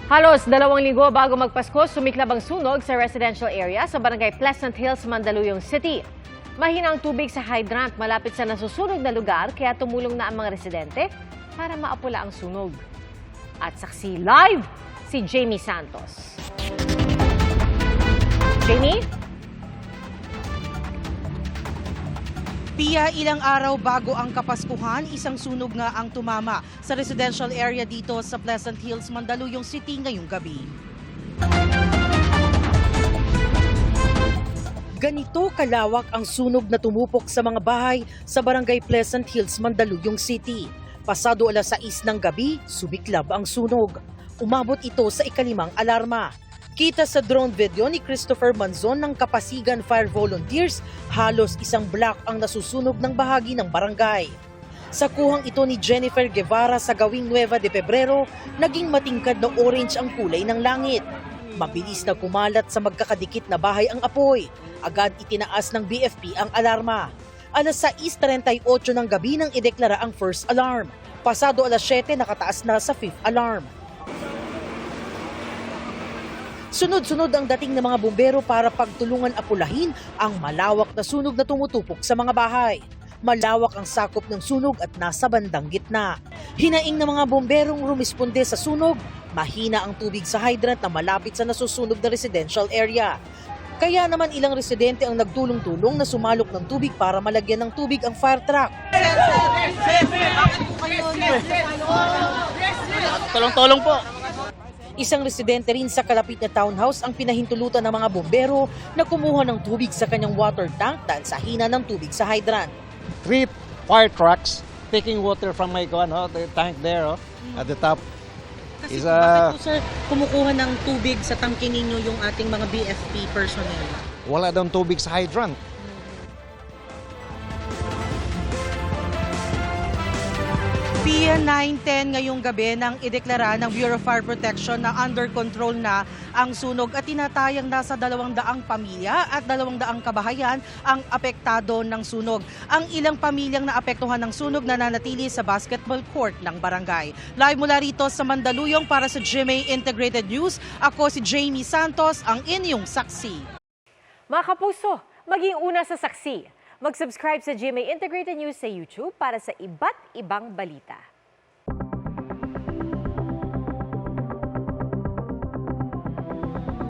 Halos 2 linggo bago magpasko, sumiklab ang sunog sa residential area sa barangay Pleasant Hills, Mandaluyong City. Mahina ang tubig sa hydrant malapit sa nasusunog na lugar kaya tumulong na ang mga residente para maapula ang sunog. At saksi live si Jamie Santos. Jamie? Pia, ilang araw bago ang Kapaskuhan, isang sunog nga ang tumama sa residential area dito sa Pleasant Hills, Mandaluyong City ngayong gabi. Ganito kalawak ang sunog na tumupok sa mga bahay sa barangay Pleasant Hills, Mandaluyong City. Pasado alas 6 ng gabi, sumiklab ang sunog. Umabot ito sa ikalimang alarma. Kita sa drone video ni Christopher Manzon ng Kapasigan Fire Volunteers, halos isang block ang nasusunog ng bahagi ng barangay. Sa kuhang ito ni Jennifer Guevara sa gawing Nueva de Pebrero, naging matingkad na orange ang kulay ng langit. Mabilis na kumalat sa magkakadikit na bahay ang apoy. Agad itinaas ng BFP ang alarma. Alas 6:38 ng gabi nang ideklara ang first alarm. Pasado alas 7 nakataas na sa fifth alarm. Sunod-sunod ang dating ng mga bumbero para pagtulungan apulahin ang malawak na sunog na tumutupok sa mga bahay. Malawak ang sakop ng sunog at nasa bandang gitna. Hinaing ng mga bomberong rumisponde sa sunog, mahina ang tubig sa hydrant na malapit sa nasusunog na residential area. Kaya naman ilang residente ang nagtulong-tulong na sumalok ng tubig para malagyan ng tubig ang fire truck. Tulong-tulong po. Isang residente rin sa kalapit na townhouse ang pinahintulutan ng mga bombero na kumuha ng tubig sa kanyang water tank dahil sa hina ng tubig sa hydrant. 3 fire trucks taking water from my the tank there at the top. Kasi Is bakit po sir kumukuha ng tubig sa tangke ninyo yung ating mga BFP personnel? Wala daw tubig sa hydrant. Pia 9:10 ngayong gabi nang ideklara ng Bureau of Fire Protection na under control na ang sunog at tinatayang nasa 200 pamilya at 200 kabahayan ang apektado ng sunog. Ang ilang pamilyang naapektuhan ng sunog nananatili sa basketball court ng barangay. Live mula rito sa Mandaluyong para sa GMA Integrated News, ako si Jamie Santos, ang inyong saksi. Mga kapuso, maging una sa saksi. Mag-subscribe sa GMA Integrated News sa YouTube para sa iba't ibang balita.